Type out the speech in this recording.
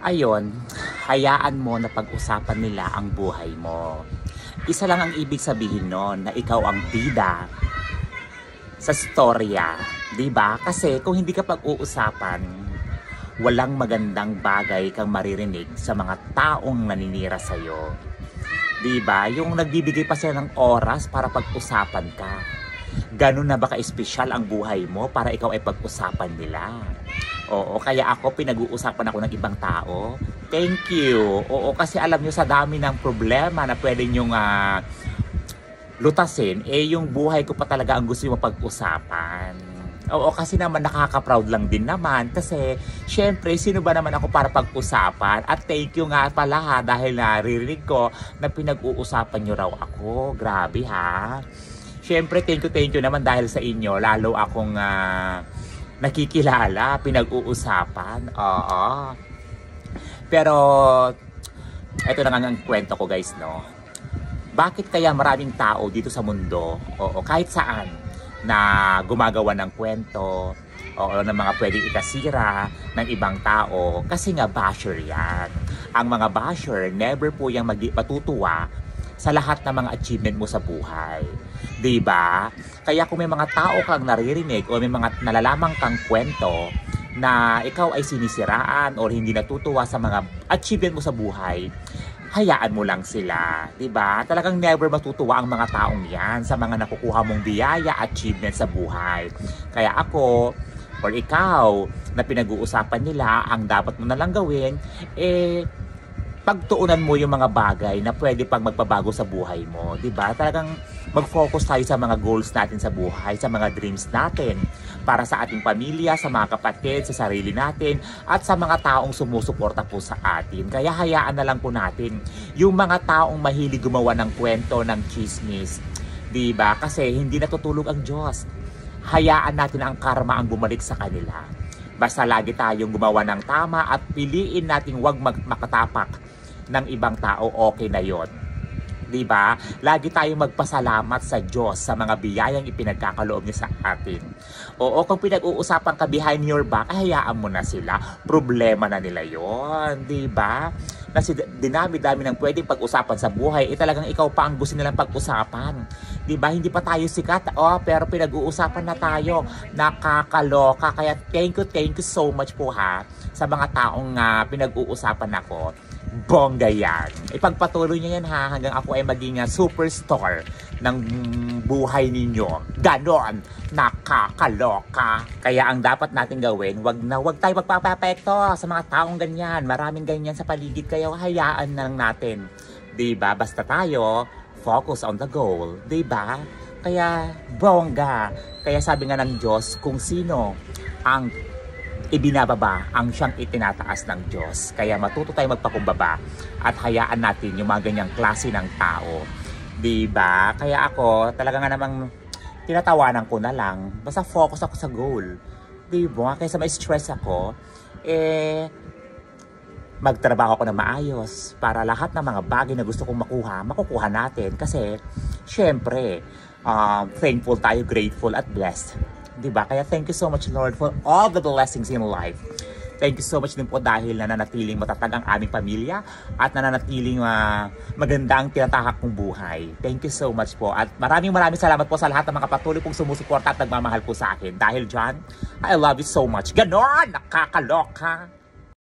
Ayon, hayaan mo na pag-usapan nila ang buhay mo. Isa lang ang ibig sabihin nun, na ikaw ang bida sa storya, 'di ba? Kasi kung hindi ka pag-uusapan, walang magandang bagay kang maririnig sa mga taong naninira sa iyo. 'Di ba? Yung nagbibigay pa sila ng oras para pag-usapan ka. Ganun na ba ka-espesyal ang buhay mo para ikaw ay pag-usapan nila? Oo, kaya ako pinag-uusapan ako ng ibang tao. Thank you. Oo, kasi alam nyo sa dami ng problema na pwede nyong lutasin, yung buhay ko pa talaga ang gusto nyo mapag-usapan. Oo, kasi naman nakaka-proud lang din naman kasi syempre sino ba naman ako para pag-usapan, at thank you nga pala dahil naririnig ko na pinag-uusapan nyo raw ako. Grabe ha. Syempre thank you naman dahil sa inyo lalo akong nakikilala, pinag-uusapan. Oo. Pero ito na nga ang kwento ko guys, no. Bakit kaya maraming tao dito sa mundo, oo, kahit saan, na gumagawa ng kwento, o ng mga pwedeng ikasira ng ibang tao? Kasi nga basher yan. Ang mga basher, never po yung matutuwa sa lahat ng mga achievement mo sa buhay. Diba? Kaya kung may mga tao kang naririnig o may mga nalalaman kang kwento na ikaw ay sinisiraan o hindi natutuwa sa mga achievement mo sa buhay, hayaan mo lang sila. Diba? Talagang never matutuwa ang mga taong yan sa mga nakukuha mong biyaya, achievement sa buhay. Kaya ako, or ikaw, na pinag-uusapan nila, ang dapat mo nalang gawin, pagtuunan mo yung mga bagay na pwede pang magpabago sa buhay mo, 'di ba? Talagang mag-focus tayo sa mga goals natin sa buhay, sa mga dreams natin, para sa ating pamilya, sa mga kapatid, sa sarili natin, at sa mga taong sumusuporta po sa atin. Kaya hayaan na lang po natin yung mga taong mahilig gumawa ng kwento, ng chismis, 'di ba? Kasi hindi natutulog ang Diyos. Hayaan natin ang karma ang bumalik sa kanila. Basta lagi tayong gumawa ng tama at piliin nating wag makatapak ng ibang tao, okay na yon. Diba? Lagi tayong magpasalamat sa Diyos sa mga biyayang ipinagkakaloob niya sa atin. Oo, kung pinag-uusapan ka behind your back, hayaan mo na sila. Problema na nila yon, diba? Kasi dinami-dami ng pwedeng pag-usapan sa buhay, talagang ikaw pa ang gusto nilang pag-usapan. Diba? Hindi pa tayo sikat, pero pinag-uusapan na tayo. Nakakaloka. Kaya thank you so much po ha sa mga taong pinag-uusapan ako. Bongga yan. Ipagpatuloy niyo yan ha hanggang ako ay maging superstar ng buhay ninyo. Ganon. Nakakaloka. Kaya ang dapat natin gawin, wag tayo magpapapekto sa mga taong ganyan. Maraming ganyan sa paligid, kaya hayaan na lang natin. Diba? Basta tayo, focus on the goal. Diba? Kaya bongga. Kaya sabi nga ng Diyos, kung sino ang ibinababa, ang siyang itinataas ng Diyos. Kaya matuto tayo magpakumbaba at hayaan natin yung mga ganyang klase ng tao. Diba? Kaya ako, talaga nga namang tinatawanan ko na lang. Basta focus ako sa goal. Diba? Kaysa may stress ako, magtrabaho ako na maayos para lahat ng mga bagay na gusto kong makukuha natin. Kasi, syempre, thankful tayo, grateful at blessed. Diba? Kaya thank you so much, Lord, for all the blessings in life. Thank you so much din po dahil nananatiling matatag ang aming pamilya at nananatiling maganda ang tinatahak kong buhay. Thank you so much po. At maraming salamat po sa lahat ng mga patuloy pong sumusuporta at nagmamahal po sa akin. Dahil dyan, I love you so much. Ganon! Nakakaloka!